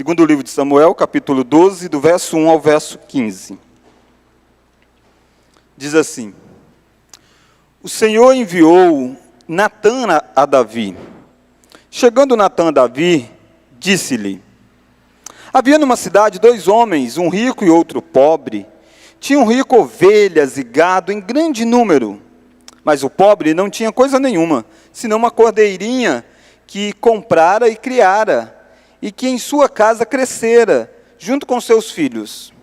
Segundo livro de Samuel, capítulo 12, do verso 1 ao verso 15. Diz assim: O Senhor enviou Natã a Davi. Chegando Natã a Davi, disse-lhe: Havia numa cidade 2 homens, um rico e outro pobre. Tinham rico ovelhas e gado em grande número, mas o pobre não tinha coisa nenhuma, senão uma cordeirinha que comprara e criara, e que em sua casa crescera, junto com seus filhos.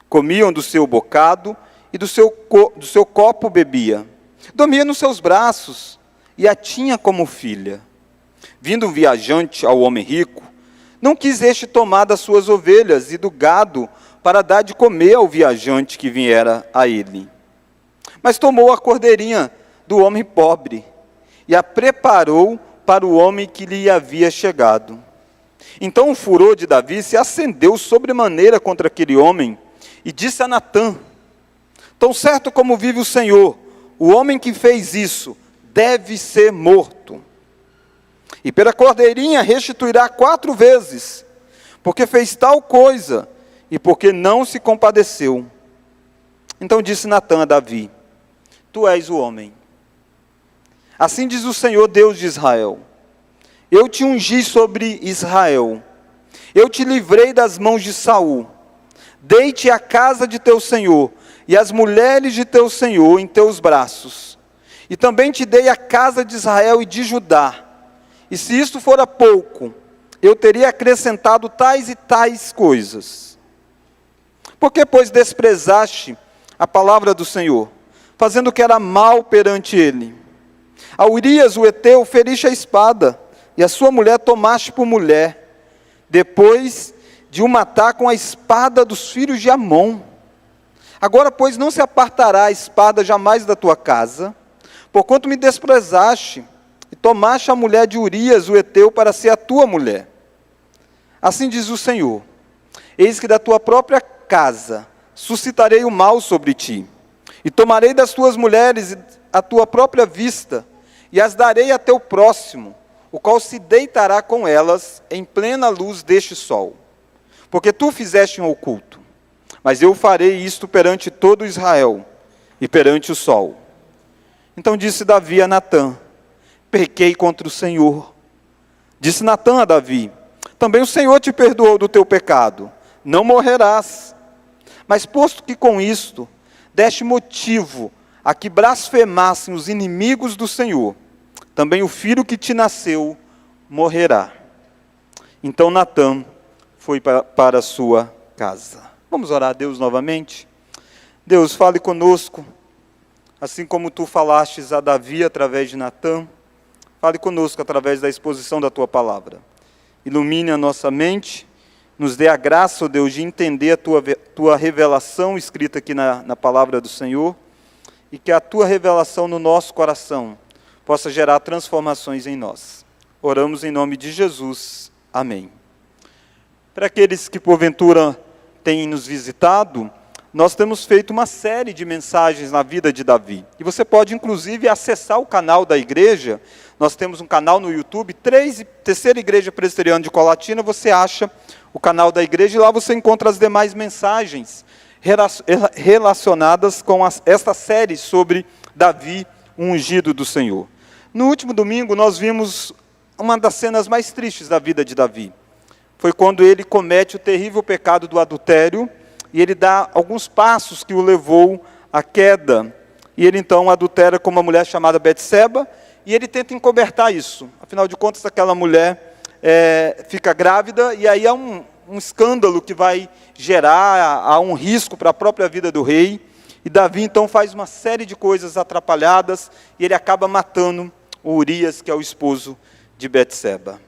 Comiam do seu bocado e do seu copo bebia. Dormia nos seus braços e a tinha como filha. Vindo um viajante ao homem rico, não quis este tomar das suas ovelhas e do gado para dar de comer ao viajante que viera a ele. Mas tomou a cordeirinha do homem pobre e a preparou para o homem que lhe havia chegado. Então o furor de Davi se acendeu sobremaneira contra aquele homem e disse a Natã: Tão certo como vive o Senhor, o homem que fez isso deve ser morto. E pela cordeirinha restituirá 4 vezes, porque fez tal coisa e porque não se compadeceu. Então disse Natã a Davi: Tu és o homem. Assim diz o Senhor Deus de Israel: Eu te ungi sobre Israel, eu te livrei das mãos de Saul, dei-te a casa de teu senhor e as mulheres de teu senhor em teus braços, e também te dei a casa de Israel e de Judá. E se isto fora pouco, eu teria acrescentado tais e tais coisas. Por que, pois, desprezaste a palavra do Senhor, fazendo o que era mal perante ele? A Urias o Heteu feriste a espada, e a sua mulher tomaste por mulher, depois de o matar com a espada dos filhos de Amon. Agora, pois, não se apartará a espada jamais da tua casa, porquanto me desprezaste, e tomaste a mulher de Urias o Heteu para ser a tua mulher. Assim diz o Senhor: Eis que da tua própria casa suscitarei o mal sobre ti, e tomarei das tuas mulheres a tua própria vista, e as darei a teu próximo, o qual se deitará com elas em plena luz deste sol. Porque tu fizeste um oculto, mas eu farei isto perante todo Israel, e perante o sol. Então disse Davi a Natã: Pequei contra o Senhor. Disse Natã a Davi: Também o Senhor te perdoou do teu pecado, não morrerás. Mas posto que com isto deste motivo a que blasfemassem os inimigos do Senhor, também o filho que te nasceu morrerá. Então Natã foi para a sua casa. Vamos orar a Deus novamente? Deus, fale conosco, assim como tu falastes a Davi através de Natã, fale conosco através da exposição da tua palavra. Ilumine a nossa mente, nos dê a graça, ó Deus, de entender a tua revelação escrita aqui na palavra do Senhor, e que a tua revelação no nosso coração possa gerar transformações em nós. Oramos em nome de Jesus. Amém. Para aqueles que porventura têm nos visitado, nós temos feito uma série de mensagens na vida de Davi. E você pode, inclusive, acessar o canal da igreja. Nós temos um canal no YouTube, Terceira Igreja Presbiteriana de Colatina, você acha o canal da igreja, e lá você encontra as demais mensagens relacionadas com esta série sobre Davi, o ungido do Senhor. No último domingo, nós vimos uma das cenas mais tristes da vida de Davi. Foi quando ele comete o terrível pecado do adultério, e ele dá alguns passos que o levou à queda. E ele então adultera com uma mulher chamada Betseba, e ele tenta encobertar isso. Afinal de contas, aquela mulher fica grávida, e aí há um escândalo que vai gerar há um risco para a própria vida do rei. E Davi então faz uma série de coisas atrapalhadas, e ele acaba matando o Urias, que é o esposo de Betseba.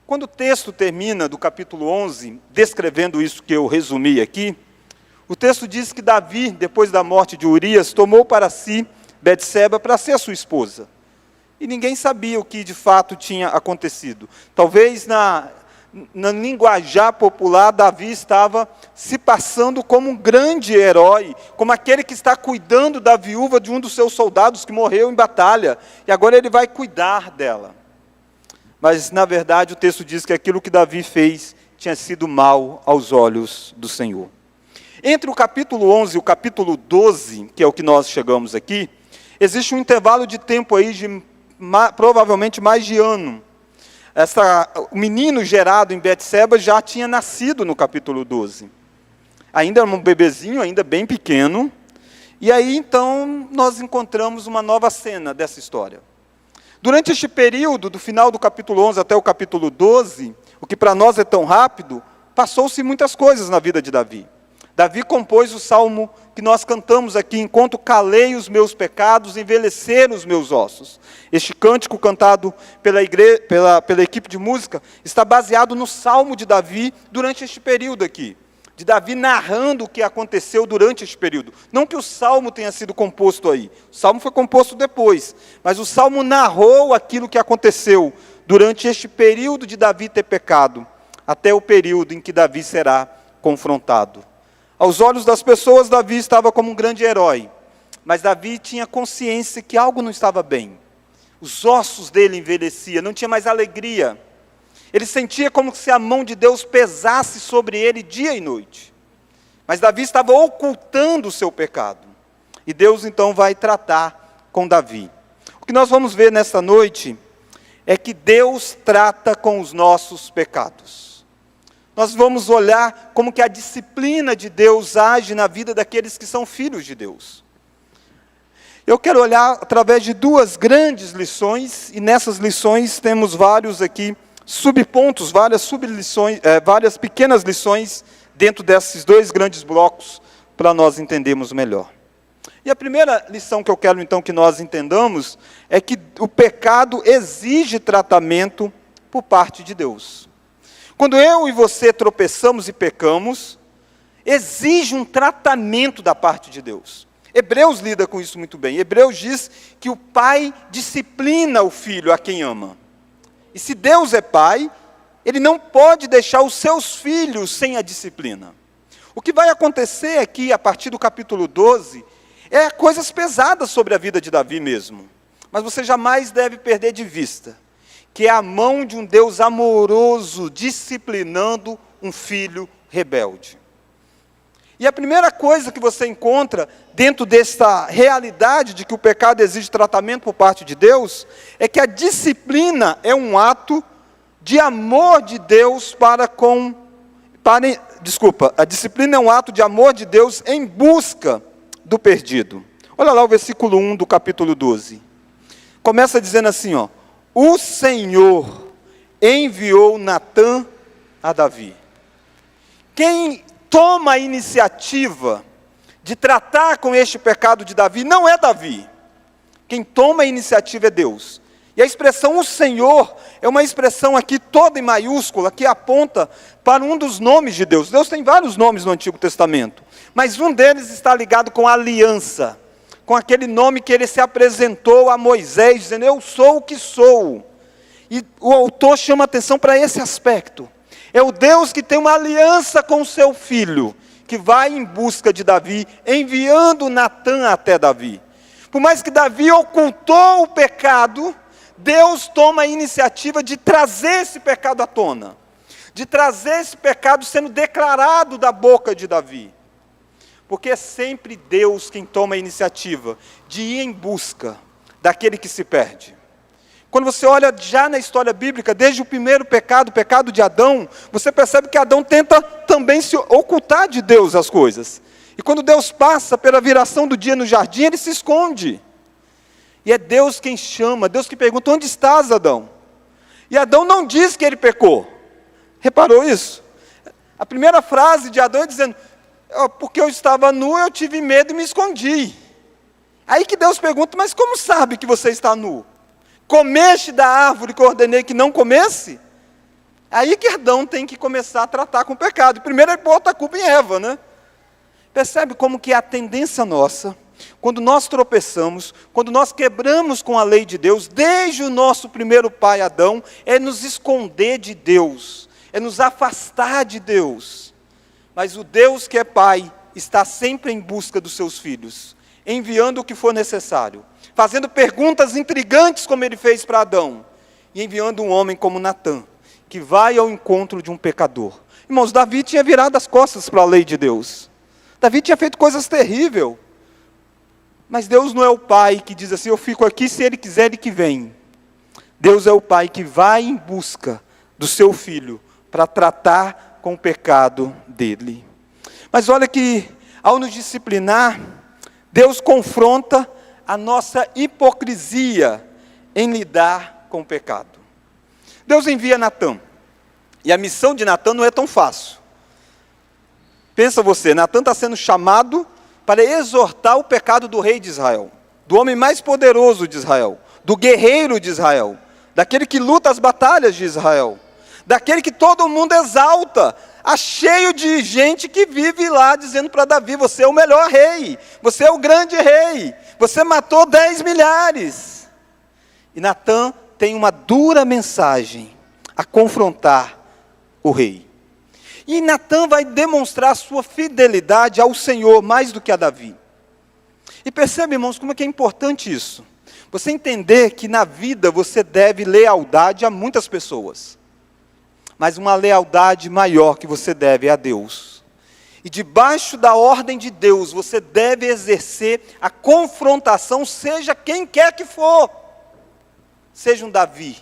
Quando o texto termina do capítulo 11, descrevendo isso que eu resumi aqui, o texto diz que Davi, depois da morte de Urias, tomou para si Betseba para ser a sua esposa. E ninguém sabia o que de fato tinha acontecido. Talvez na linguajar popular, Davi estava se passando como um grande herói, como aquele que está cuidando da viúva de um dos seus soldados que morreu em batalha, e agora ele vai cuidar dela. Mas, na verdade, o texto diz que aquilo que Davi fez tinha sido mal aos olhos do Senhor. Entre o capítulo 11 e o capítulo 12, que é o que nós chegamos aqui, existe um intervalo de tempo aí de provavelmente mais de ano. O menino gerado em Betseba já tinha nascido no capítulo 12. Ainda era um bebezinho, ainda bem pequeno. E aí, então, nós encontramos uma nova cena dessa história. Durante este período, do final do capítulo 11 até o capítulo 12, o que para nós é tão rápido, passou-se muitas coisas na vida de Davi. Davi compôs o salmo que nós cantamos aqui: enquanto calei os meus pecados, envelheceram os meus ossos. Este cântico cantado pela equipe de música está baseado no salmo de Davi durante este período aqui. De Davi narrando o que aconteceu durante este período. Não que o salmo tenha sido composto aí. O salmo foi composto depois. Mas o salmo narrou aquilo que aconteceu durante este período de Davi ter pecado, até o período em que Davi será confrontado. Aos olhos das pessoas, Davi estava como um grande herói. Mas Davi tinha consciência que algo não estava bem. Os ossos dele envelheciam, não tinha mais alegria. Ele sentia como se a mão de Deus pesasse sobre ele dia e noite. Mas Davi estava ocultando o seu pecado. E Deus então vai tratar com Davi. O que nós vamos ver nesta noite é que Deus trata com os nossos pecados. Nós vamos olhar como que a disciplina de Deus age na vida daqueles que são filhos de Deus. Eu quero olhar através de duas grandes lições, e nessas lições temos vários aqui subpontos, várias sublições, várias pequenas lições dentro desses dois grandes blocos, para nós entendermos melhor. E a primeira lição que eu quero então que nós entendamos é que o pecado exige tratamento por parte de Deus. Quando eu e você tropeçamos e pecamos, exige um tratamento da parte de Deus. Hebreus lida com isso muito bem. Hebreus diz que o pai disciplina o filho a quem ama. E se Deus é pai, ele não pode deixar os seus filhos sem a disciplina. O que vai acontecer aqui, a partir do capítulo 12, é coisas pesadas sobre a vida de Davi mesmo. Mas você jamais deve perder de vista que é a mão de um Deus amoroso disciplinando um filho rebelde. E a primeira coisa que você encontra dentro dessa realidade de que o pecado exige tratamento por parte de Deus, é que a disciplina é um ato de amor de Deus a disciplina é um ato de amor de Deus em busca do perdido. Olha lá o versículo 1 do capítulo 12. Começa dizendo assim, ó: o Senhor enviou Natã a Davi. Quem toma a iniciativa de tratar com este pecado de Davi não é Davi. Quem toma a iniciativa é Deus. E a expressão o Senhor é uma expressão aqui toda em maiúscula, que aponta para um dos nomes de Deus. Deus tem vários nomes no Antigo Testamento, mas um deles está ligado com a aliança, com aquele nome que ele se apresentou a Moisés, dizendo: eu sou o que sou. E o autor chama atenção para esse aspecto. É o Deus que tem uma aliança com o seu filho, que vai em busca de Davi, enviando Natã até Davi. Por mais que Davi ocultou o pecado, Deus toma a iniciativa de trazer esse pecado à tona, de trazer esse pecado sendo declarado da boca de Davi. Porque é sempre Deus quem toma a iniciativa de ir em busca daquele que se perde. Quando você olha já na história bíblica, desde o primeiro pecado, o pecado de Adão, você percebe que Adão tenta também se ocultar de Deus as coisas. E quando Deus passa pela viração do dia no jardim, ele se esconde. E é Deus quem chama, Deus que pergunta: onde estás, Adão? E Adão não diz que ele pecou. Reparou isso? A primeira frase de Adão é dizendo: porque eu estava nu, eu tive medo e me escondi. Aí que Deus pergunta: mas como sabe que você está nu? Comeste da árvore que eu ordenei que não comesse? Aí que Adão tem que começar a tratar com o pecado. Primeiro ele bota a culpa em Eva, né? Percebe como que é a tendência nossa, quando nós tropeçamos, quando nós quebramos com a lei de Deus, desde o nosso primeiro pai Adão, é nos esconder de Deus, é nos afastar de Deus. Mas o Deus que é pai está sempre em busca dos seus filhos, enviando o que for necessário, fazendo perguntas intrigantes como ele fez para Adão, e enviando um homem como Natã, que vai ao encontro de um pecador, Irmãos, Davi tinha virado as costas para a lei de Deus. Davi tinha feito coisas terríveis. Mas Deus não é o pai que diz assim, eu fico aqui, se ele quiser, ele que vem. Deus é o pai que vai em busca do seu filho para tratar com o pecado dele. Mas olha que, ao nos disciplinar, Deus confronta a nossa hipocrisia em lidar com o pecado. Deus envia Natã. E a missão de Natã não é tão fácil. Pensa você, Natã está sendo chamado para exortar o pecado do rei de Israel, do homem mais poderoso de Israel, do guerreiro de Israel, daquele que luta as batalhas de Israel, daquele que todo mundo exalta, cheio de gente que vive lá dizendo para Davi, você é o melhor rei, você é o grande rei, você matou 10 milhares. E Natã tem uma dura mensagem a confrontar o rei. E Natã vai demonstrar sua fidelidade ao Senhor mais do que a Davi. E percebe, irmãos, como é que é importante isso. Você entender que na vida você deve lealdade a muitas pessoas. Mas uma lealdade maior que você deve é a Deus. E debaixo da ordem de Deus, você deve exercer a confrontação, seja quem quer que for. Seja um Davi.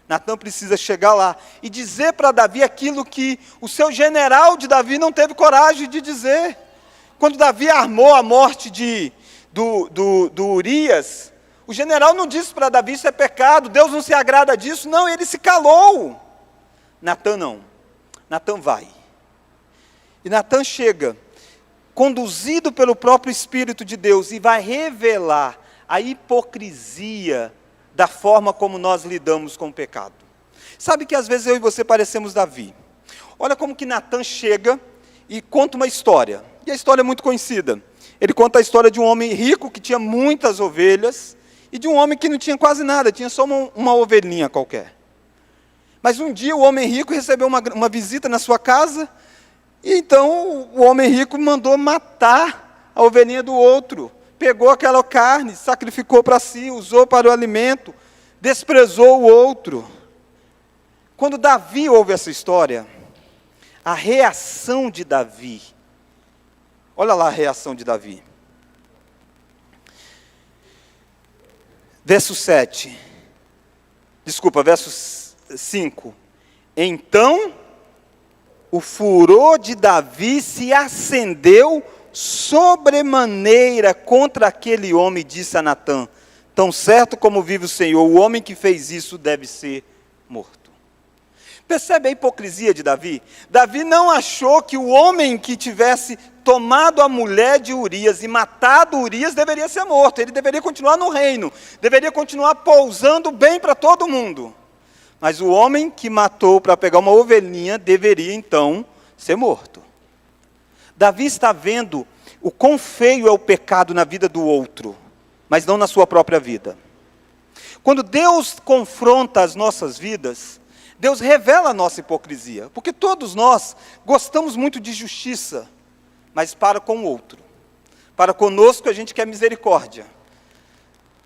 Natã precisa chegar lá e dizer para Davi aquilo que o seu general de Davi não teve coragem de dizer. Quando Davi armou a morte do Urias, o general não disse para Davi, isso é pecado, Deus não se agrada disso. Não, ele se calou. Natã não. Natã vai. E Natã chega, conduzido pelo próprio Espírito de Deus, e vai revelar a hipocrisia da forma como nós lidamos com o pecado. Sabe que às vezes eu e você parecemos Davi. Olha como que Natã chega e conta uma história. E a história é muito conhecida. Ele conta a história de um homem rico que tinha muitas ovelhas e de um homem que não tinha quase nada, tinha só uma ovelhinha qualquer. Mas um dia o homem rico recebeu uma visita na sua casa, e então o homem rico mandou matar a ovelhinha do outro. Pegou aquela carne, sacrificou para si, usou para o alimento, desprezou o outro. Quando Davi ouve essa história, a reação de Davi, olha lá a reação de Davi. Verso 5. Então, o furor de Davi se acendeu sobremaneira contra aquele homem, disse a Natã, tão certo como vive o Senhor, o homem que fez isso deve ser morto. Percebe a hipocrisia de Davi? Davi não achou que o homem que tivesse tomado a mulher de Urias e matado Urias deveria ser morto, ele deveria continuar no reino, deveria continuar pousando bem para todo mundo. Mas o homem que matou para pegar uma ovelhinha deveria então ser morto. Davi está vendo o quão feio é o pecado na vida do outro, mas não na sua própria vida. Quando Deus confronta as nossas vidas, Deus revela a nossa hipocrisia, porque todos nós gostamos muito de justiça, mas para com o outro. Para conosco a gente quer misericórdia.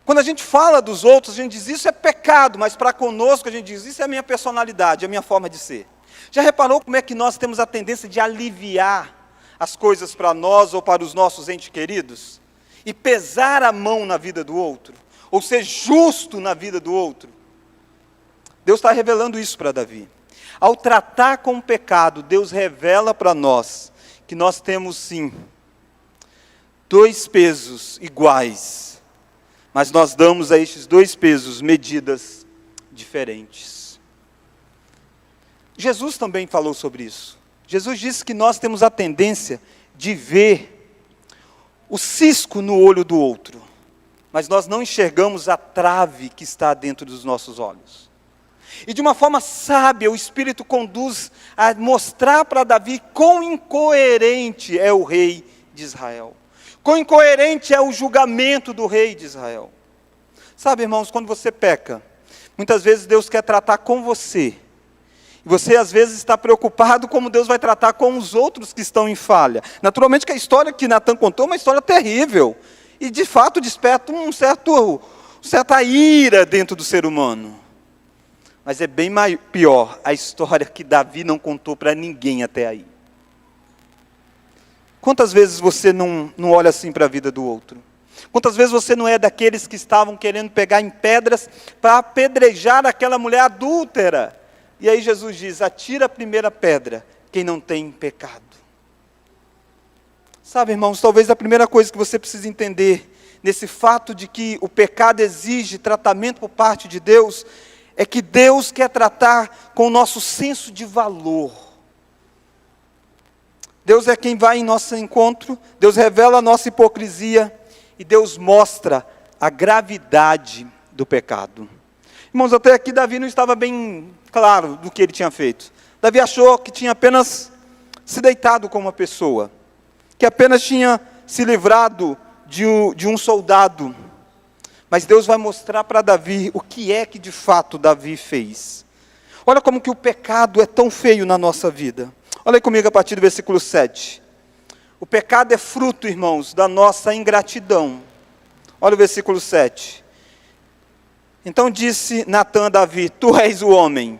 Quando a gente fala dos outros, a gente diz, isso é pecado, mas para conosco a gente diz, isso é a minha personalidade, é a minha forma de ser. Já reparou como é que nós temos a tendência de aliviar as coisas para nós ou para os nossos entes queridos? E pesar a mão na vida do outro? Ou ser justo na vida do outro? Deus está revelando isso para Davi. Ao tratar com o pecado, Deus revela para nós que nós temos sim, 2 pesos iguais, mas nós damos a estes 2 pesos medidas diferentes. Jesus também falou sobre isso. Jesus disse que nós temos a tendência de ver o cisco no olho do outro, mas nós não enxergamos a trave que está dentro dos nossos olhos. E de uma forma sábia, o Espírito conduz a mostrar para Davi quão incoerente é o rei de Israel. Quão incoerente é o julgamento do rei de Israel. Sabe, irmãos, quando você peca, muitas vezes Deus quer tratar com você. E você, às vezes, está preocupado como Deus vai tratar com os outros que estão em falha. Naturalmente que a história que Natã contou é uma história terrível. E, de fato, desperta certa ira dentro do ser humano. Mas é bem pior a história que Davi não contou para ninguém até aí. Quantas vezes você não olha assim para a vida do outro? Quantas vezes você não é daqueles que estavam querendo pegar em pedras para apedrejar aquela mulher adúltera? E aí Jesus diz, atira a primeira pedra, quem não tem pecado. Sabe, irmãos, talvez a primeira coisa que você precisa entender, nesse fato de que o pecado exige tratamento por parte de Deus, é que Deus quer tratar com o nosso senso de valor. Deus é quem vai em nosso encontro, Deus revela a nossa hipocrisia, e Deus mostra a gravidade do pecado. Irmãos, até aqui Davi não estava bem claro do que ele tinha feito. Davi achou que tinha apenas se deitado com uma pessoa, que apenas tinha se livrado de um soldado. Mas Deus vai mostrar para Davi o que é que de fato Davi fez. Olha como que o pecado é tão feio na nossa vida. Olha aí comigo a partir do versículo 7. O pecado é fruto, irmãos, da nossa ingratidão. Olha o versículo 7. Então disse Natã a Davi, tu és o homem.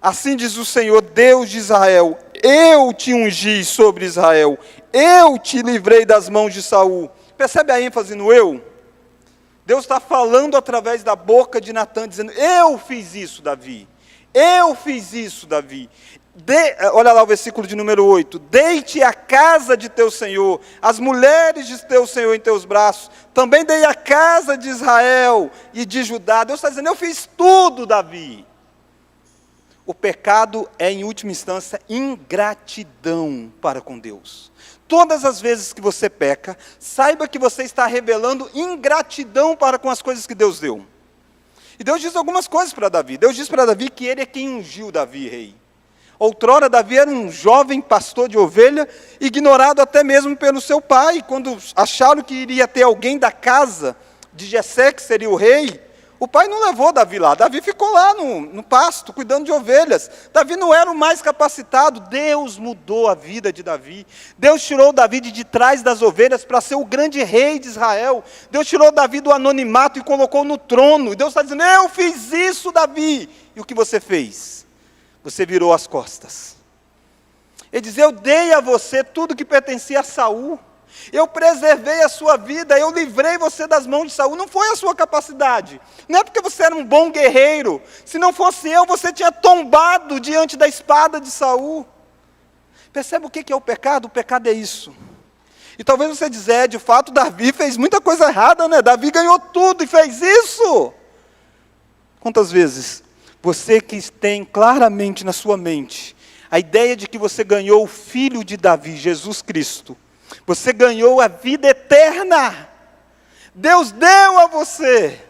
Assim diz o Senhor, Deus de Israel, eu te ungi sobre Israel, eu te livrei das mãos de Saul. Percebe a ênfase no eu? Deus está falando através da boca de Natã, dizendo, eu fiz isso, Davi. Eu fiz isso, Davi. Olha lá o versículo de número 8. Deite a casa de teu Senhor, as mulheres de teu Senhor em teus braços. Também dei a casa de Israel e de Judá. Deus está dizendo, eu fiz tudo, Davi. O pecado é, em última instância, ingratidão para com Deus. Todas as vezes que você peca, saiba que você está revelando ingratidão para com as coisas que Deus deu. E Deus diz algumas coisas para Davi. Deus diz para Davi que ele é quem ungiu Davi rei. Outrora Davi era um jovem pastor de ovelha, ignorado até mesmo pelo seu pai. Quando acharam que iria ter alguém da casa de Jessé, que seria o rei, o pai não levou Davi lá. Davi ficou lá no pasto, cuidando de ovelhas. Davi não era o mais capacitado. Deus mudou a vida de Davi. Deus tirou Davi de trás das ovelhas para ser o grande rei de Israel. Deus tirou Davi do anonimato e colocou no trono. E Deus está dizendo, eu fiz isso, Davi. E o que você fez? Você virou as costas. Ele diz, eu dei a você tudo que pertencia a Saul. Eu preservei a sua vida, eu livrei você das mãos de Saul. Não foi a sua capacidade. Não é porque você era um bom guerreiro. Se não fosse eu, você tinha tombado diante da espada de Saul. Percebe o que é o pecado? O pecado é isso. E talvez você diz, de fato, Davi fez muita coisa errada, né? Davi ganhou tudo e fez isso. Quantas vezes você que tem claramente na sua mente a ideia de que você ganhou o filho de Davi, Jesus Cristo, você ganhou a vida eterna, Deus deu a você,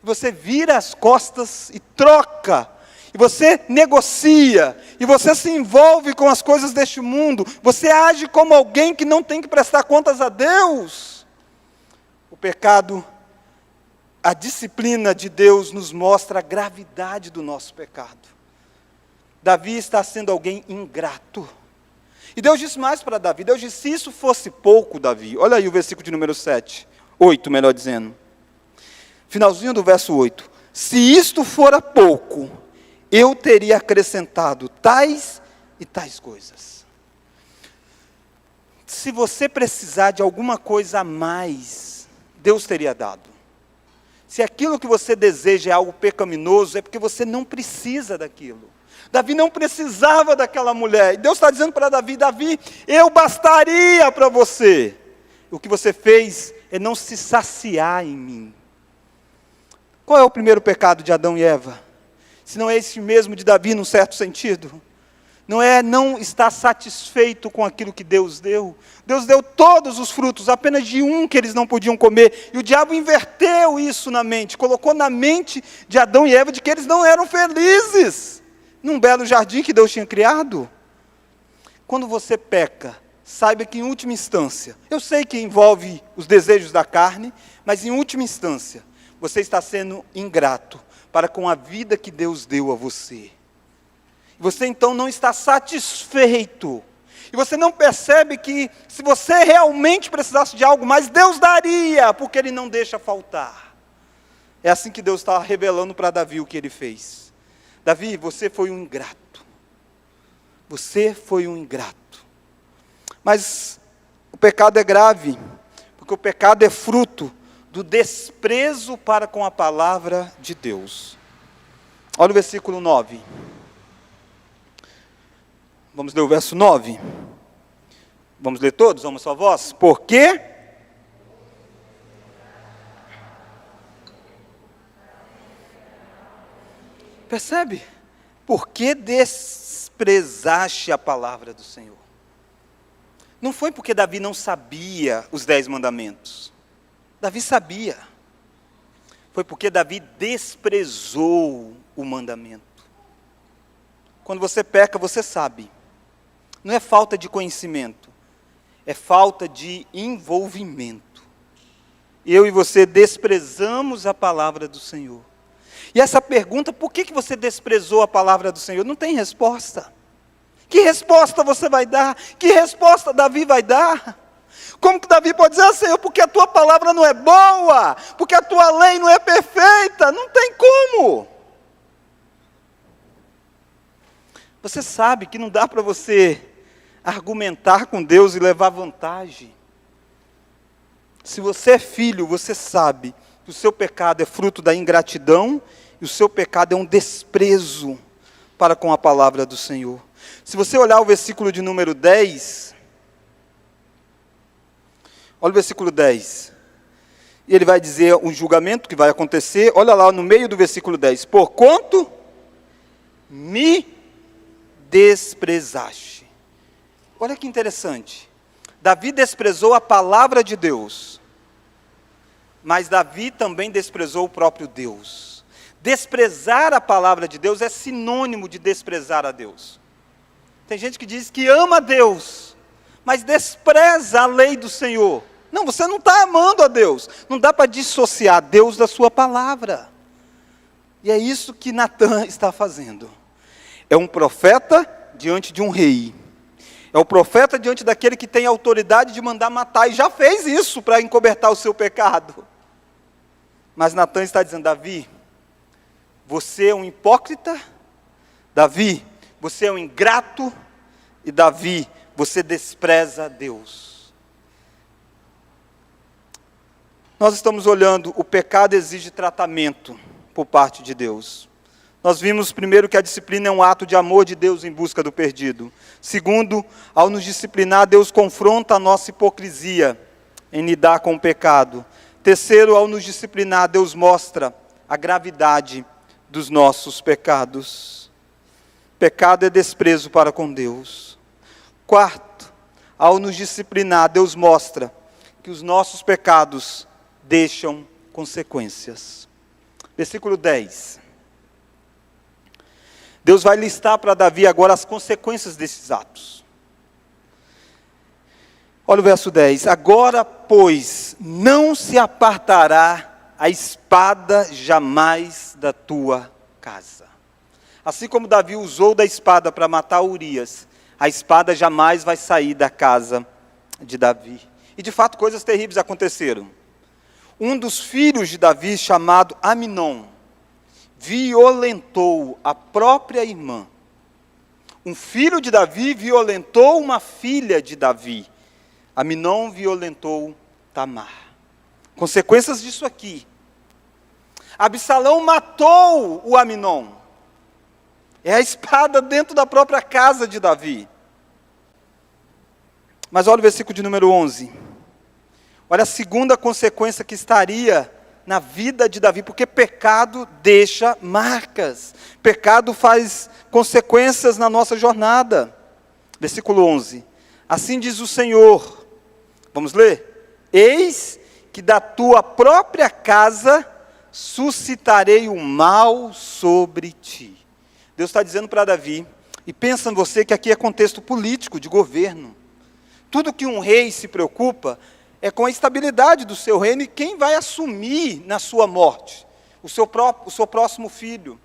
você vira as costas e troca, e você negocia, e você se envolve com as coisas deste mundo, você age como alguém que não tem que prestar contas a Deus. O pecado, a disciplina de Deus nos mostra a gravidade do nosso pecado. Davi está sendo alguém ingrato. E Deus disse mais para Davi. Deus disse, se isso fosse pouco, Davi. Olha aí o versículo de número 8, melhor dizendo. Finalzinho do verso 8. Se isto fora pouco, eu teria acrescentado tais e tais coisas. Se você precisar de alguma coisa a mais, Deus teria dado. Se aquilo que você deseja é algo pecaminoso, é porque você não precisa daquilo. Davi não precisava daquela mulher. E Deus está dizendo para Davi, Davi, eu bastaria para você. O que você fez é não se saciar em mim. Qual é o primeiro pecado de Adão e Eva? Se não é esse mesmo de Davi, num certo sentido. Não é não estar satisfeito com aquilo que Deus deu. Deus deu todos os frutos, apenas de um que eles não podiam comer. E o diabo inverteu isso na mente, colocou na mente de Adão e Eva de que eles não eram felizes num belo jardim que Deus tinha criado. Quando você peca, saiba que em última instância, eu sei que envolve os desejos da carne, mas em última instância, você está sendo ingrato para com a vida que Deus deu a você. Você então não está satisfeito. E você não percebe que se você realmente precisasse de algo mais, Deus daria, porque Ele não deixa faltar. É assim que Deus está revelando para Davi o que ele fez. Davi, você foi um ingrato. Você foi um ingrato. Mas o pecado é grave, porque o pecado é fruto do desprezo para com a palavra de Deus. Olha o versículo 9. Vamos ler o verso 9. Vamos ler todos, vamos sua voz. Porque percebe? Por que desprezaste a palavra do Senhor? Não foi porque Davi não sabia os 10 mandamentos. Davi sabia. Foi porque Davi desprezou o mandamento. Quando você peca, você sabe. Não é falta de conhecimento, é falta de envolvimento. Eu e você desprezamos a palavra do Senhor. E essa pergunta, por que você desprezou a palavra do Senhor? Não tem resposta. Que resposta você vai dar? Que resposta Davi vai dar? Como que Davi pode dizer, Senhor, porque a tua palavra não é boa, porque a tua lei não é perfeita? Não tem como. Você sabe que não dá para você argumentar com Deus e levar vantagem. Se você é filho, você sabe que o seu pecado é fruto da ingratidão e o seu pecado é um desprezo para com a palavra do Senhor. Se você olhar o versículo de número 10, olha o versículo 10. E ele vai dizer um julgamento que vai acontecer. Olha lá no meio do versículo 10. Porquanto me desprezaste. Olha que interessante. Davi desprezou a palavra de Deus. Mas Davi também desprezou o próprio Deus. Desprezar a palavra de Deus é sinônimo de desprezar a Deus. Tem gente que diz que ama a Deus, mas despreza a lei do Senhor. Não, você não está amando a Deus. Não dá para dissociar Deus da sua palavra. E é isso que Natã está fazendo. É um profeta diante de um rei. É o profeta diante daquele que tem autoridade de mandar matar. E já fez isso para encobertar o seu pecado. Mas Natã está dizendo, Davi, você é um hipócrita. Davi, você é um ingrato. E Davi, você despreza Deus. Nós estamos olhando, o pecado exige tratamento por parte de Deus. Nós vimos primeiro que a disciplina é um ato de amor de Deus em busca do perdido. Segundo, ao nos disciplinar, Deus confronta a nossa hipocrisia em lidar com o pecado. Terceiro, ao nos disciplinar, Deus mostra a gravidade dos nossos pecados. Pecado é desprezo para com Deus. Quarto, ao nos disciplinar, Deus mostra que os nossos pecados deixam consequências. Versículo 10. Deus vai listar para Davi agora as consequências desses atos. Olha o verso 10. Agora, pois, não se apartará a espada jamais da tua casa. Assim como Davi usou da espada para matar Urias, a espada jamais vai sair da casa de Davi. E de fato coisas terríveis aconteceram. Um dos filhos de Davi, chamado Aminon, violentou a própria irmã. Um filho de Davi violentou uma filha de Davi. Aminon violentou Tamar. Consequências disso aqui. Absalão matou o Aminon. É a espada dentro da própria casa de Davi. Mas olha o versículo de número 11. Olha a segunda consequência que estaria na vida de Davi, porque pecado deixa marcas. Pecado faz consequências na nossa jornada. Versículo 11. Assim diz o Senhor. Vamos ler? Eis que da tua própria casa suscitarei o mal sobre ti. Deus está dizendo para Davi, e pensa em você que aqui é contexto político, de governo. Tudo que um rei se preocupa é com a estabilidade do seu reino e quem vai assumir na sua morte, o seu próximo filho.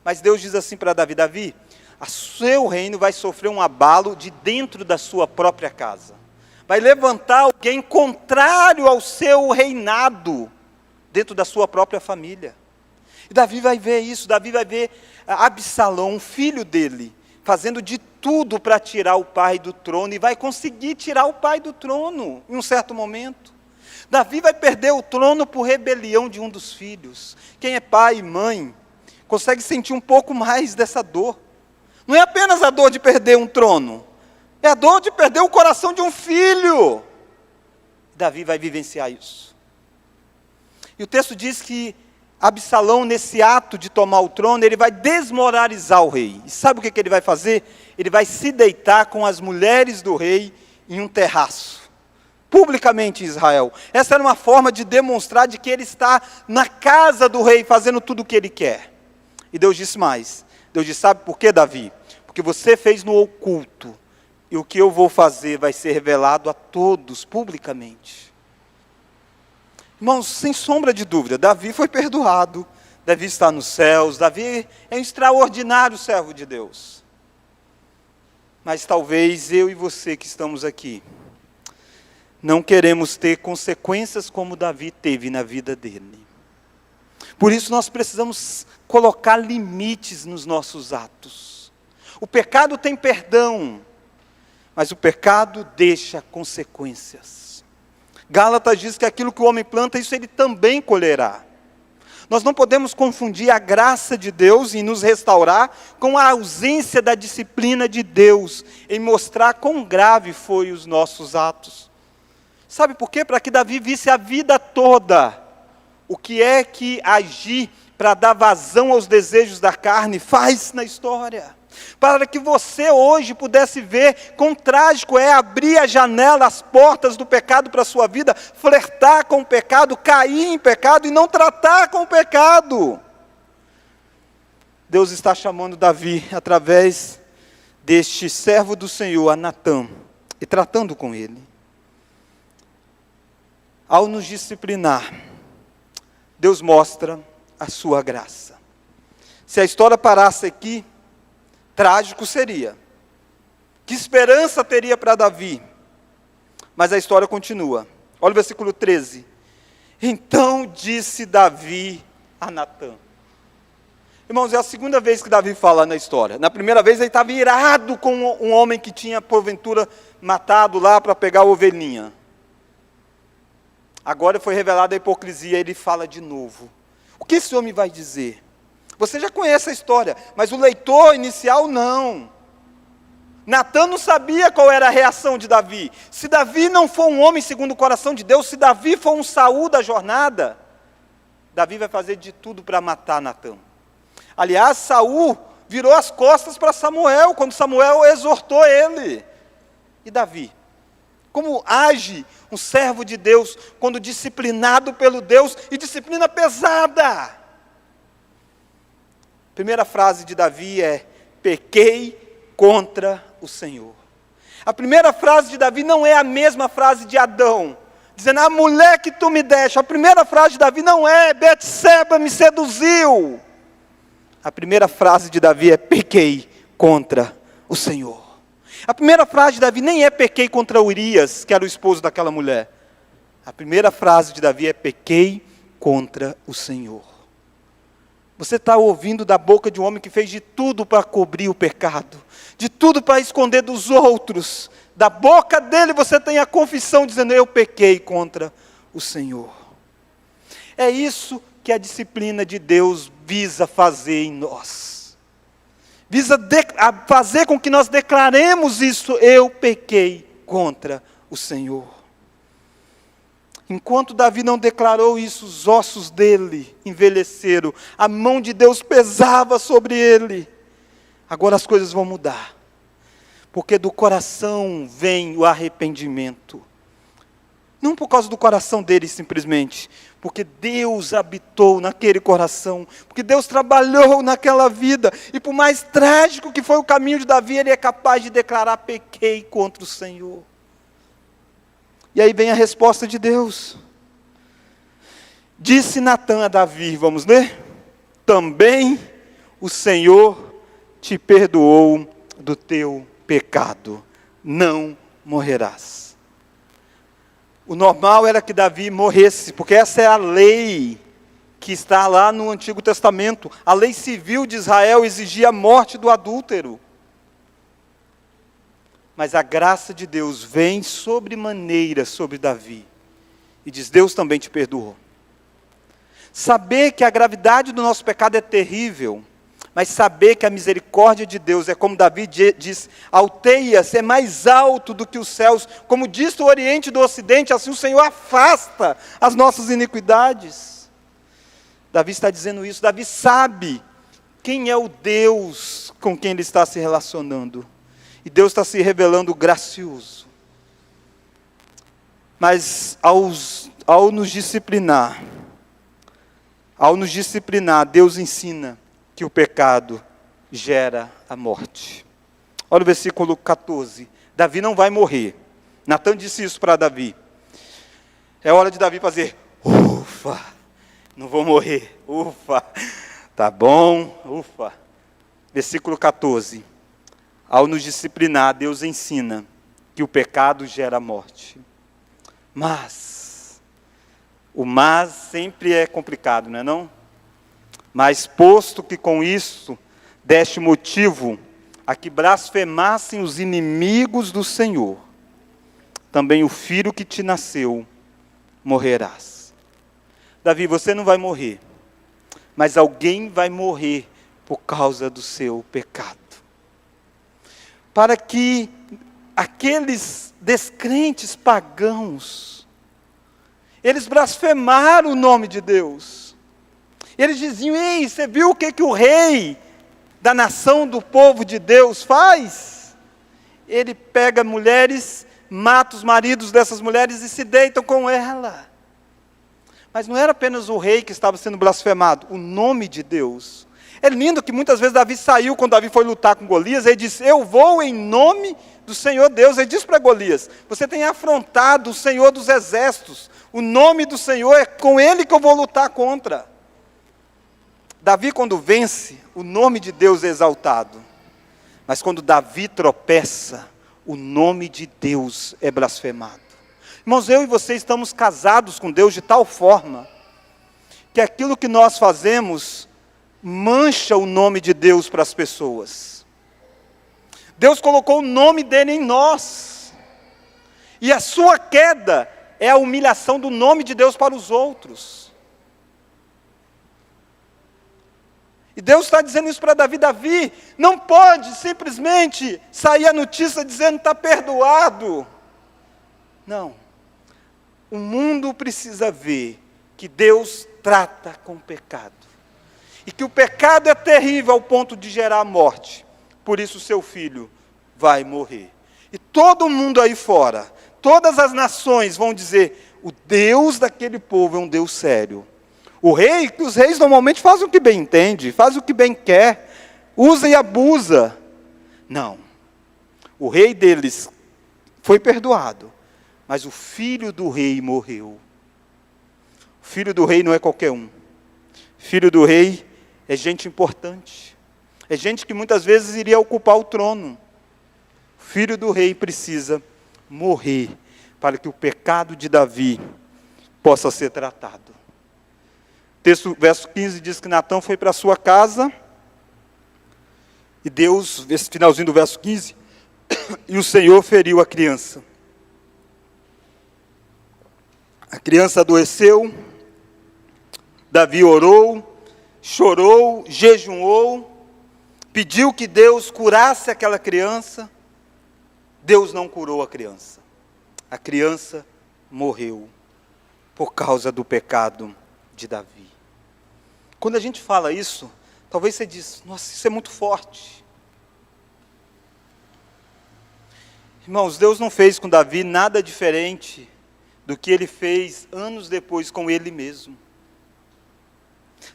Mas Deus diz assim para Davi, Davi, o seu reino vai sofrer um abalo de dentro da sua própria casa. Vai levantar alguém contrário ao seu reinado, dentro da sua própria família. E Davi vai ver isso, Davi vai ver Absalão, um filho dele, fazendo de tudo para tirar o pai do trono, e vai conseguir tirar o pai do trono em um certo momento. Davi vai perder o trono por rebelião de um dos filhos. Quem é pai e mãe consegue sentir um pouco mais dessa dor. Não é apenas a dor de perder um trono, é a dor de perder o coração de um filho. Davi vai vivenciar isso. E o texto diz que Absalão, nesse ato de tomar o trono, ele vai desmoralizar o rei. E sabe o que ele vai fazer? Ele vai se deitar com as mulheres do rei em um terraço, publicamente em Israel. Essa era uma forma de demonstrar de que ele está na casa do rei, fazendo tudo o que ele quer. E Deus disse mais. Deus disse, sabe por quê, Davi? Porque você fez no oculto, e o que eu vou fazer vai ser revelado a todos, publicamente. Irmãos, sem sombra de dúvida, Davi foi perdoado, Davi está nos céus, Davi é um extraordinário servo de Deus. Mas talvez eu e você que estamos aqui, não queremos ter consequências como Davi teve na vida dele. Por isso nós precisamos colocar limites nos nossos atos. O pecado tem perdão, mas o pecado deixa consequências. Gálatas diz que aquilo que o homem planta, isso ele também colherá. Nós não podemos confundir a graça de Deus em nos restaurar com a ausência da disciplina de Deus, em mostrar quão grave foi os nossos atos. Sabe por quê? Para que Davi visse a vida toda o que é que agir para dar vazão aos desejos da carne faz na história. Para que você hoje pudesse ver quão trágico é abrir a janela, as portas do pecado para a sua vida, flertar com o pecado, cair em pecado e não tratar com o pecado. Deus está chamando Davi através deste servo do Senhor, a Natã, e tratando com ele. Ao nos disciplinar, Deus mostra a sua graça. Se a história parasse aqui, trágico seria. Que esperança teria para Davi? Mas a história continua. Olha o versículo 13. Então disse Davi a Natã. Irmãos, é a segunda vez que Davi fala na história. Na primeira vez ele estava irado com um homem que tinha porventura matado lá para pegar a ovelhinha. Agora foi revelada a hipocrisia, ele fala de novo. O que esse homem vai dizer? Você já conhece a história, mas o leitor inicial não. Natã não sabia qual era a reação de Davi. Se Davi não for um homem segundo o coração de Deus, se Davi for um Saul da jornada, Davi vai fazer de tudo para matar Natã. Aliás, Saul virou as costas para Samuel, quando Samuel exortou ele. E Davi? Como age um servo de Deus, quando disciplinado pelo Deus, e disciplina pesada? Primeira frase de Davi é, pequei contra o Senhor. A primeira frase de Davi não é a mesma frase de Adão, dizendo, a mulher que tu me deste. A primeira frase de Davi não é, Betseba me seduziu. A primeira frase de Davi é, pequei contra o Senhor. A primeira frase de Davi nem é, pequei contra Urias, que era o esposo daquela mulher. A primeira frase de Davi é, pequei contra o Senhor. Você está ouvindo da boca de um homem que fez de tudo para cobrir o pecado, de tudo para esconder dos outros. Da boca dele você tem a confissão dizendo, eu pequei contra o Senhor. É isso que a disciplina de Deus visa fazer em nós. Visa fazer com que nós declaremos isso, eu pequei contra o Senhor. Enquanto Davi não declarou isso, os ossos dele envelheceram, a mão de Deus pesava sobre ele. Agora as coisas vão mudar, porque do coração vem o arrependimento. Não por causa do coração dele simplesmente, porque Deus habitou naquele coração, porque Deus trabalhou naquela vida, e por mais trágico que foi o caminho de Davi, ele é capaz de declarar, pequei contra o Senhor. E aí vem a resposta de Deus. Disse Natã a Davi, vamos ler? Também o Senhor te perdoou do teu pecado, não morrerás. O normal era que Davi morresse, porque essa é a lei que está lá no Antigo Testamento. A lei civil de Israel exigia a morte do adúltero. Mas a graça de Deus vem sobremaneira sobre Davi. E diz, Deus também te perdoou. Saber que a gravidade do nosso pecado é terrível, mas saber que a misericórdia de Deus é como Davi diz, alteia-se, é mais alto do que os céus, como diz o Oriente do Ocidente, assim o Senhor afasta as nossas iniquidades. Davi está dizendo isso, Davi sabe quem é o Deus com quem ele está se relacionando, e Deus está se revelando gracioso. Mas ao nos disciplinar, Deus ensina que o pecado gera a morte. Olha o versículo 14. Davi não vai morrer. Natan disse isso para Davi. É hora de Davi fazer, ufa, não vou morrer, ufa, tá bom, ufa. Versículo 14. Ao nos disciplinar, Deus ensina que o pecado gera a morte. Mas, o mas sempre é complicado, não é não? Mas posto que com isso deste motivo a que blasfemassem os inimigos do Senhor, também o filho que te nasceu morrerás. Davi, você não vai morrer, mas alguém vai morrer por causa do seu pecado. Para que aqueles descrentes pagãos, eles blasfemaram o nome de Deus. Eles diziam, ei, você viu o que o rei da nação, do povo de Deus faz? Ele pega mulheres, mata os maridos dessas mulheres e se deitam com ela. Mas não era apenas o rei que estava sendo blasfemado, o nome de Deus. É lindo que muitas vezes Davi saiu, quando Davi foi lutar com Golias, ele disse, eu vou em nome do Senhor Deus. Ele disse para Golias, você tem afrontado o Senhor dos exércitos, o nome do Senhor é com ele que eu vou lutar contra. Davi, quando vence, o nome de Deus é exaltado. Mas quando Davi tropeça, o nome de Deus é blasfemado. Irmãos, eu e você estamos casados com Deus de tal forma, que aquilo que nós fazemos mancha o nome de Deus para as pessoas. Deus colocou o nome dele em nós. E a sua queda é a humilhação do nome de Deus para os outros. E Deus está dizendo isso para Davi. Davi, não pode simplesmente sair a notícia dizendo está perdoado. Não. O mundo precisa ver que Deus trata com o pecado. E que o pecado é terrível ao ponto de gerar a morte. Por isso o seu filho vai morrer. E todo mundo aí fora, todas as nações vão dizer, o Deus daquele povo é um Deus sério. Os reis normalmente fazem o que bem entende, fazem o que bem quer, usa e abusa. Não. O rei deles foi perdoado, mas o filho do rei morreu. O filho do rei não é qualquer um. Filho do rei é gente importante. É gente que muitas vezes iria ocupar o trono. O filho do rei precisa morrer para que o pecado de Davi possa ser tratado. Texto, verso 15 diz que Natan foi para a sua casa, e Deus, esse finalzinho do verso 15, e o Senhor feriu a criança. A criança adoeceu, Davi orou, chorou, jejuou, pediu que Deus curasse aquela criança. Deus não curou a criança. A criança morreu por causa do pecado de Davi. Quando a gente fala isso, talvez você diz, nossa, isso é muito forte. Irmãos, Deus não fez com Davi nada diferente do que ele fez anos depois com ele mesmo.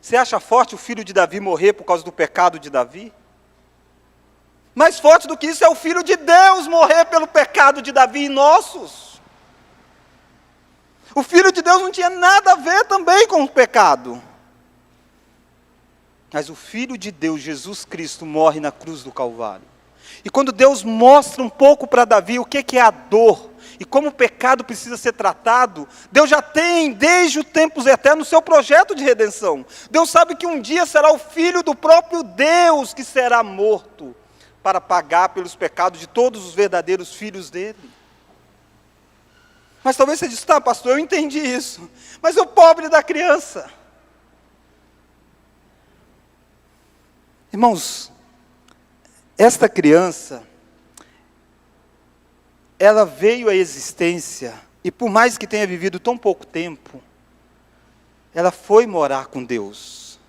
Você acha forte o filho de Davi morrer por causa do pecado de Davi? Mais forte do que isso é o filho de Deus morrer pelo pecado de Davi e nossos. O filho de Deus não tinha nada a ver também com o pecado. Mas o Filho de Deus, Jesus Cristo, morre na cruz do Calvário. E quando Deus mostra um pouco para Davi o que é a dor, e como o pecado precisa ser tratado, Deus já tem, desde os tempos eternos, o seu projeto de redenção. Deus sabe que um dia será o Filho do próprio Deus que será morto para pagar pelos pecados de todos os verdadeiros filhos dele. Mas talvez você diga, tá, pastor, eu entendi isso, mas o pobre da criança. Irmãos, esta criança, ela veio à existência, e por mais que tenha vivido tão pouco tempo, ela foi morar com Deus.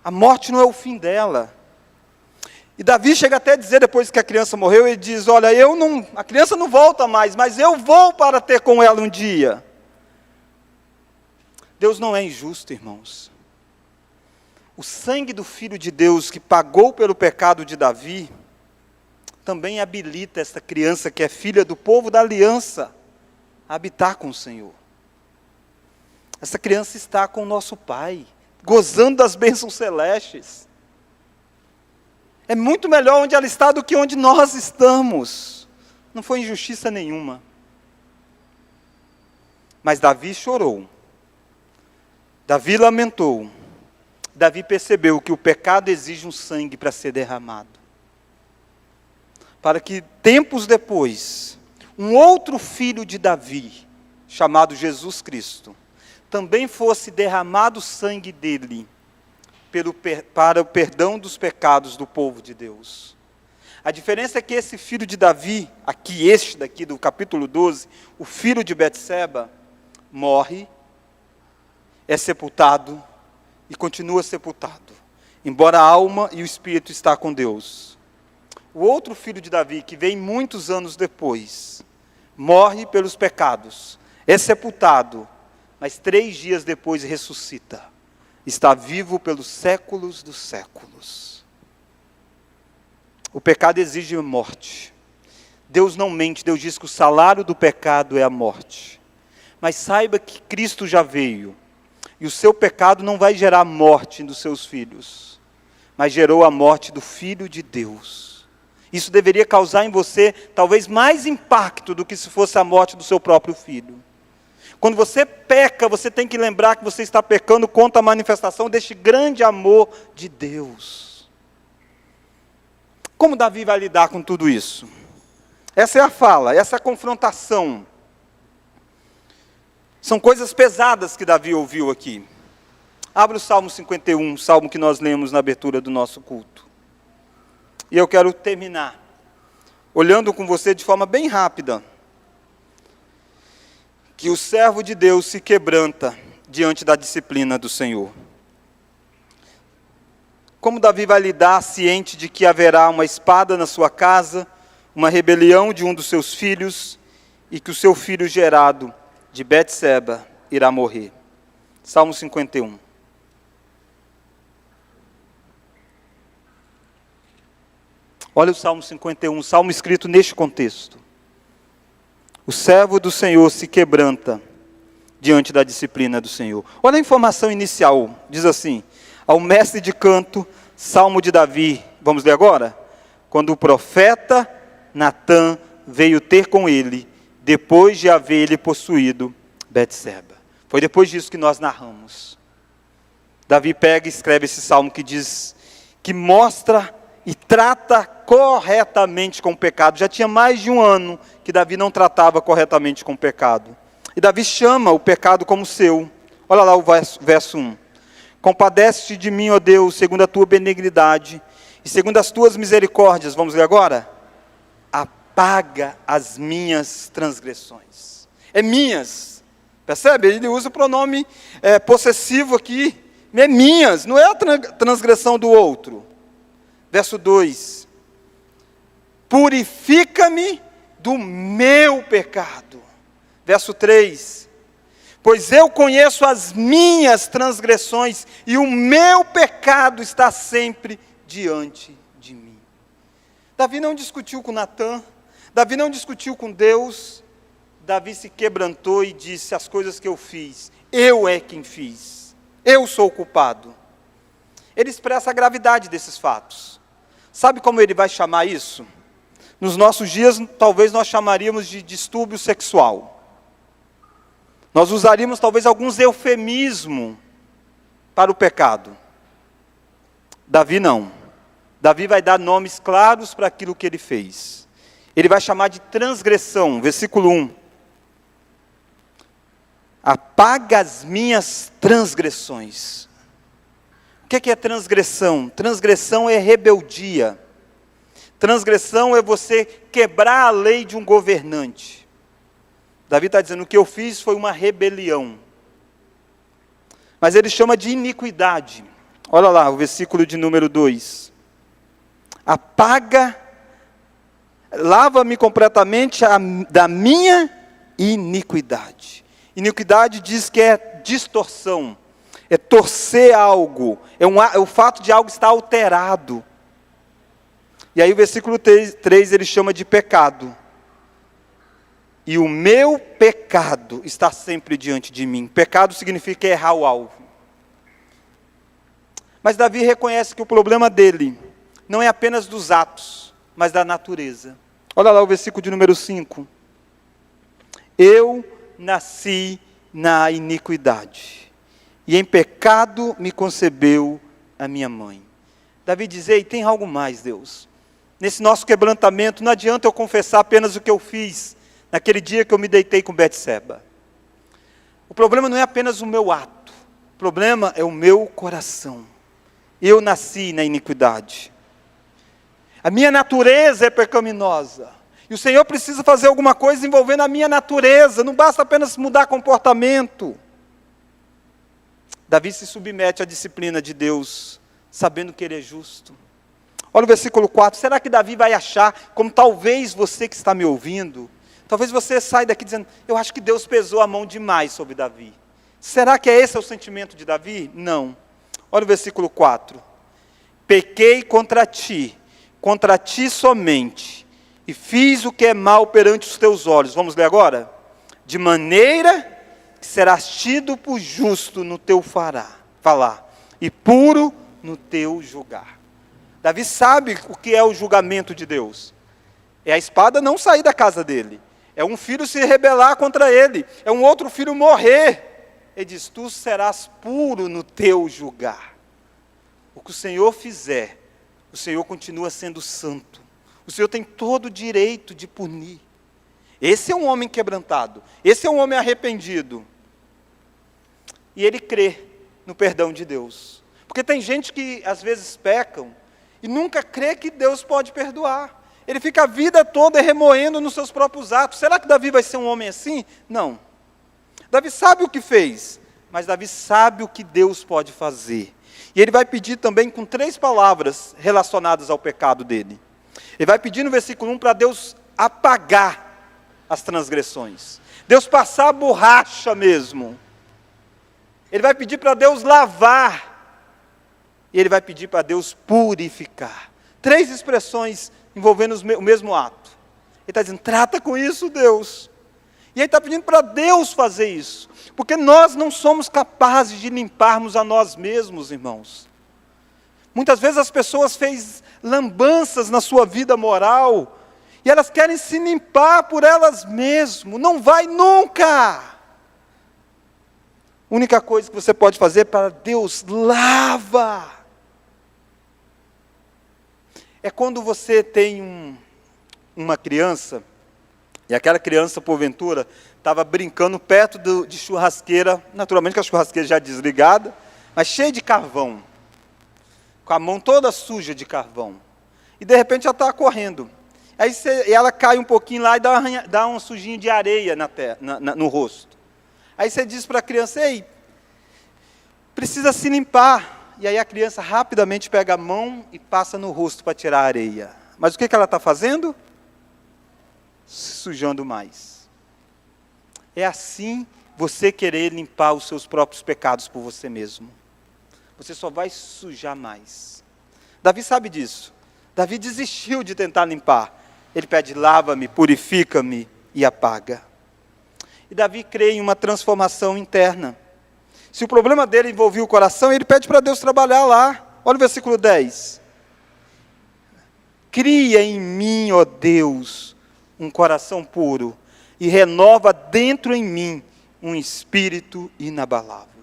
A morte não é o fim dela. E Davi chega até a dizer, depois que a criança morreu, ele diz, olha, a criança não volta mais, mas eu vou para ter com ela um dia. Deus não é injusto, irmãos. O sangue do Filho de Deus que pagou pelo pecado de Davi, também habilita esta criança que é filha do povo da aliança, a habitar com o Senhor. Essa criança está com o nosso Pai, gozando das bênçãos celestes. É muito melhor onde ela está do que onde nós estamos. Não foi injustiça nenhuma. Mas Davi chorou. Davi lamentou. Davi percebeu que o pecado exige um sangue para ser derramado. Para que tempos depois, um outro filho de Davi, chamado Jesus Cristo, também fosse derramado o sangue dele para o perdão dos pecados do povo de Deus. A diferença é que esse filho de Davi, este daqui do capítulo 12, o filho de Betseba, morre, é sepultado e continua sepultado, embora a alma e o espírito está com Deus. O outro filho de Davi, que vem muitos anos depois, morre pelos pecados, é sepultado, mas 3 dias depois ressuscita. Está vivo pelos séculos dos séculos. O pecado exige morte. Deus não mente, Deus diz que o salário do pecado é a morte. Mas saiba que Cristo já veio, e o seu pecado não vai gerar morte dos seus filhos, mas gerou a morte do Filho de Deus. Isso deveria causar em você talvez mais impacto do que se fosse a morte do seu próprio filho. Quando você peca, você tem que lembrar que você está pecando contra a manifestação deste grande amor de Deus. Como Davi vai lidar com tudo isso? Essa é a fala, essa é a confrontação. São coisas pesadas que Davi ouviu aqui. Abra o Salmo 51, salmo que nós lemos na abertura do nosso culto. E eu quero terminar olhando com você de forma bem rápida que o servo de Deus se quebranta diante da disciplina do Senhor. Como Davi vai lidar ciente de que haverá uma espada na sua casa, uma rebelião de um dos seus filhos, e que o seu filho gerado de Betseba irá morrer. Salmo 51. Olha o Salmo 51, salmo escrito neste contexto. O servo do Senhor se quebranta diante da disciplina do Senhor. Olha a informação inicial, diz assim, ao mestre de canto, salmo de Davi, vamos ler agora? Quando o profeta Natã veio ter com ele, depois de haver ele possuído Betseba. Foi depois disso que nós narramos. Davi pega e escreve esse salmo que diz, que mostra e trata corretamente com o pecado. Já tinha mais de 1 ano que Davi não tratava corretamente com o pecado. E Davi chama o pecado como seu. Olha lá o verso 1. Compadece-te de mim, ó Deus, segundo a tua benignidade, e segundo as tuas misericórdias, vamos ler agora? Apaga as minhas transgressões. É minhas. Percebe? Ele usa o pronome possessivo aqui. É minhas, não é a transgressão do outro. Verso 2. Purifica-me do meu pecado. Verso 3. Pois eu conheço as minhas transgressões e o meu pecado está sempre diante de mim. Davi não discutiu com Natã, Davi não discutiu com Deus, Davi se quebrantou e disse, as coisas que eu fiz, eu é quem fiz, eu sou o culpado. Ele expressa a gravidade desses fatos. Sabe como ele vai chamar isso? nos nossos dias, talvez nós chamaríamos de distúrbio sexual. Nós usaríamos talvez alguns eufemismos para o pecado. Davi não. Davi vai dar nomes claros para aquilo que ele fez. Ele vai chamar de transgressão, versículo 1. Apaga as minhas transgressões. O que é transgressão? Transgressão é rebeldia. Transgressão é você quebrar a lei de um governante. Davi está dizendo, o que eu fiz foi uma rebelião. Mas ele chama de iniquidade. Olha lá, o versículo de número 2. Apaga, lava-me completamente da minha iniquidade. Iniquidade diz que é distorção, é torcer algo, é o fato de algo estar alterado. E aí o versículo 3 ele chama de pecado. E o meu pecado está sempre diante de mim. Pecado significa errar o alvo. Mas Davi reconhece que o problema dele não é apenas dos atos, mas da natureza. Olha lá o versículo de número 5. Eu nasci na iniquidade, e em pecado me concebeu a minha mãe. Davi diz, ei, tem algo mais, Deus. Nesse nosso quebrantamento, não adianta eu confessar apenas o que eu fiz naquele dia que eu me deitei com Betseba. O problema não é apenas o meu ato, o problema é o meu coração. Eu nasci na iniquidade. A minha natureza é pecaminosa. E o Senhor precisa fazer alguma coisa envolvendo a minha natureza. Não basta apenas mudar comportamento. Davi se submete à disciplina de Deus, sabendo que Ele é justo. Olha o versículo 4. Será que Davi vai achar, como talvez você que está me ouvindo, talvez você saia daqui dizendo, eu acho que Deus pesou a mão demais sobre Davi. Será que esse é o sentimento de Davi? Não. Olha o versículo 4. Pequei contra ti somente, e fiz o que é mal perante os teus olhos. Vamos ler agora? De maneira que serás tido por justo no teu falar, e puro no teu julgar. Davi sabe o que é o julgamento de Deus. É a espada não sair da casa dele. É um filho se rebelar contra ele. É um outro filho morrer. Ele diz, tu serás puro no teu julgar. O que o Senhor fizer, o Senhor continua sendo santo. O Senhor tem todo o direito de punir. Esse é um homem quebrantado. Esse é um homem arrependido. E ele crê no perdão de Deus. Porque tem gente que às vezes pecam e nunca crê que Deus pode perdoar. Ele fica a vida toda remoendo nos seus próprios atos. Será que Davi vai ser um homem assim? Não. Davi sabe o que fez, mas Davi sabe o que Deus pode fazer. E ele vai pedir também com 3 palavras relacionadas ao pecado dele. Ele vai pedir no versículo 1 para Deus apagar as transgressões. Deus passar a borracha mesmo. Ele vai pedir para Deus lavar. E ele vai pedir para Deus purificar. 3 expressões envolvendo o mesmo ato. Ele está dizendo, trata com isso, Deus. E ele está pedindo para Deus fazer isso. Porque nós não somos capazes de limparmos a nós mesmos, irmãos. Muitas vezes as pessoas fez lambanças na sua vida moral, e elas querem se limpar por elas mesmas. Não vai nunca. A única coisa que você pode fazer é para Deus, lava. É quando você tem uma criança, e aquela criança, porventura, estava brincando perto de churrasqueira, naturalmente com a churrasqueira já desligada, mas cheia de carvão, com a mão toda suja de carvão. E de repente ela estava correndo. Aí ela cai um pouquinho lá e dá um sujinho de areia no rosto. Aí você diz para a criança, ei, precisa se limpar. E aí a criança rapidamente pega a mão e passa no rosto para tirar a areia. Mas o que ela está fazendo? Se sujando mais. É assim você querer limpar os seus próprios pecados por você mesmo. Você só vai sujar mais. Davi sabe disso. Davi desistiu de tentar limpar. Ele pede, lava-me, purifica-me e apaga. E Davi crê em uma transformação interna. Se o problema dele envolvia o coração, ele pede para Deus trabalhar lá. Olha o versículo 10. Cria em mim, ó Deus, um coração puro e renova dentro em mim um espírito inabalável.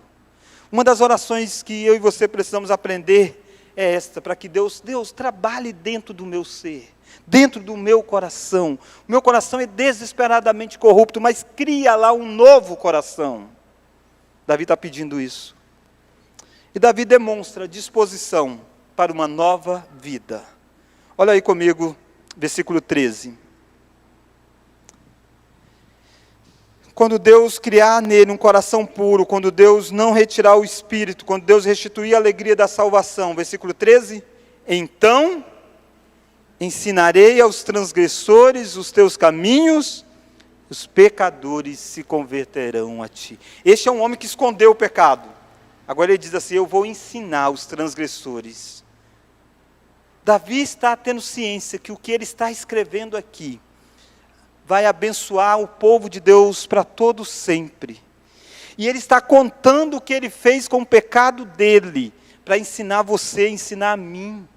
Uma das orações que eu e você precisamos aprender é esta, para que Deus trabalhe dentro do meu ser, dentro do meu coração. O meu coração é desesperadamente corrupto, mas cria lá um novo coração. Davi está pedindo isso. E Davi demonstra disposição para uma nova vida. Olha aí comigo, versículo 13. Quando Deus criar nele um coração puro, quando Deus não retirar o espírito, quando Deus restituir a alegria da salvação, versículo 13, então ensinarei aos transgressores os teus caminhos, os pecadores se converterão a ti. Este é um homem que escondeu o pecado. Agora ele diz assim, eu vou ensinar os transgressores. Davi está tendo ciência que o que ele está escrevendo aqui vai abençoar o povo de Deus para todo sempre. E ele está contando o que ele fez com o pecado dele, para ensinar você, ensinar a mim.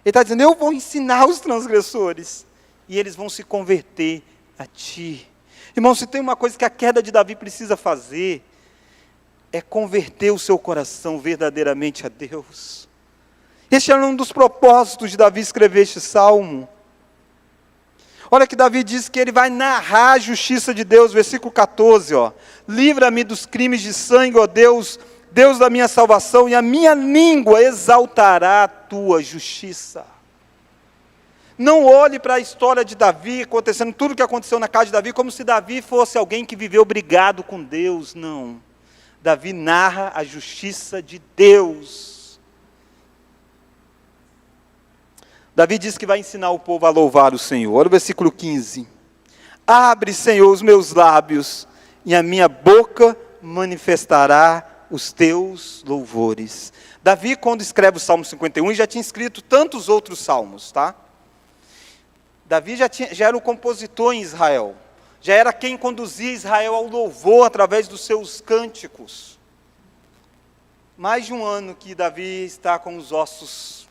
Ele está dizendo, eu vou ensinar os transgressores, e eles vão se converter a ti. Irmão, se tem uma coisa que a queda de Davi precisa fazer, é converter o seu coração verdadeiramente a Deus. Este era um dos propósitos de Davi escrever este salmo. Olha que Davi diz que ele vai narrar a justiça de Deus, versículo 14, ó. Livra-me dos crimes de sangue, ó Deus, Deus da minha salvação, e a minha língua exaltará a tua justiça. Não olhe para a história de Davi, acontecendo tudo o que aconteceu na casa de Davi, como se Davi fosse alguém que viveu brigado com Deus, não. Davi narra a justiça de Deus. Davi diz que vai ensinar o povo a louvar o Senhor. Olha o versículo 15. Abre, Senhor, os meus lábios, e a minha boca manifestará os teus louvores. Davi, quando escreve o Salmo 51, já tinha escrito tantos outros salmos, tá? Davi já era o compositor em Israel. Já era quem conduzia Israel ao louvor através dos seus cânticos. Mais de um ano que Davi está com os ossos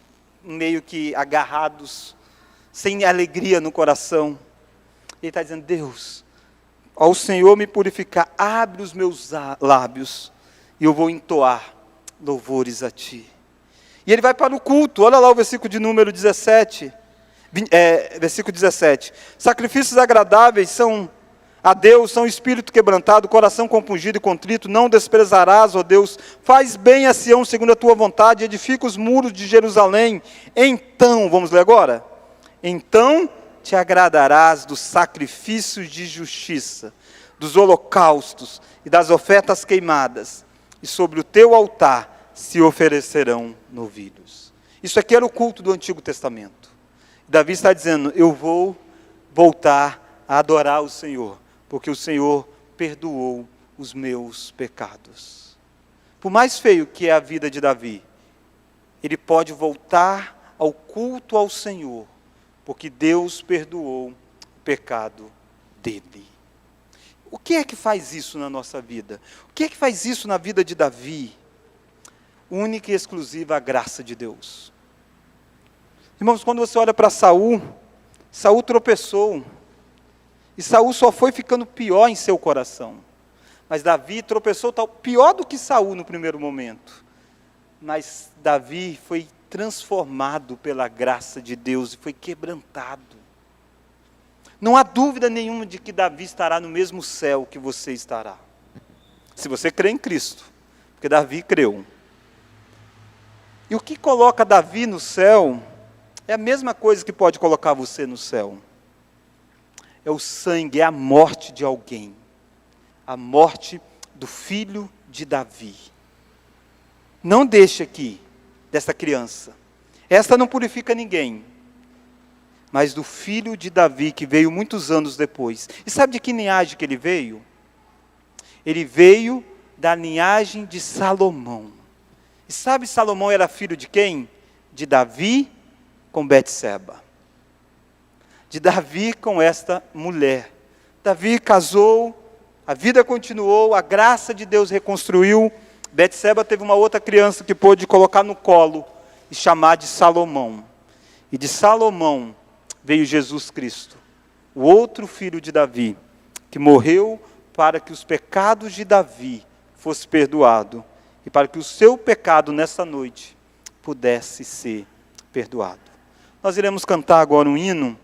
meio que agarrados, sem alegria no coração. Ele está dizendo, Deus, ao Senhor me purificar, abre os meus lábios, e eu vou entoar louvores a Ti. E ele vai para o culto, olha lá o versículo de número 17, versículo 17. Sacrifícios agradáveis são a Deus, são espírito quebrantado, coração compungido e contrito, não desprezarás, ó Deus. Faz bem a Sião segundo a tua vontade, edifica os muros de Jerusalém. Então, vamos ler agora? Então te agradarás dos sacrifícios de justiça, dos holocaustos e das ofertas queimadas, e sobre o teu altar se oferecerão novilhos. Isso aqui era o culto do Antigo Testamento. Davi está dizendo, eu vou voltar a adorar o Senhor, porque o Senhor perdoou os meus pecados. Por mais feio que é a vida de Davi, ele pode voltar ao culto ao Senhor, porque Deus perdoou o pecado dele. O que é que faz isso na nossa vida? O que é que faz isso na vida de Davi? Única e exclusiva a graça de Deus. Irmãos, quando você olha para Saul tropeçou, e Saul só foi ficando pior em seu coração. Mas Davi tropeçou pior do que Saul no primeiro momento. Mas Davi foi transformado pela graça de Deus e foi quebrantado. Não há dúvida nenhuma de que Davi estará no mesmo céu que você estará. Se você crê em Cristo, porque Davi creu. E o que coloca Davi no céu é a mesma coisa que pode colocar você no céu. É o sangue, é a morte de alguém. A morte do filho de Davi. Não deixe aqui, dessa criança. Esta não purifica ninguém. Mas do filho de Davi, que veio muitos anos depois. E sabe de que linhagem que ele veio? Ele veio da linhagem de Salomão. E sabe Salomão era filho de quem? De Davi com Betseba. De Davi com esta mulher. Davi casou, a vida continuou, a graça de Deus reconstruiu. Betseba teve uma outra criança que pôde colocar no colo e chamar de Salomão. E de Salomão veio Jesus Cristo, o outro filho de Davi, que morreu para que os pecados de Davi fossem perdoados e para que o seu pecado nessa noite pudesse ser perdoado. Nós iremos cantar agora um hino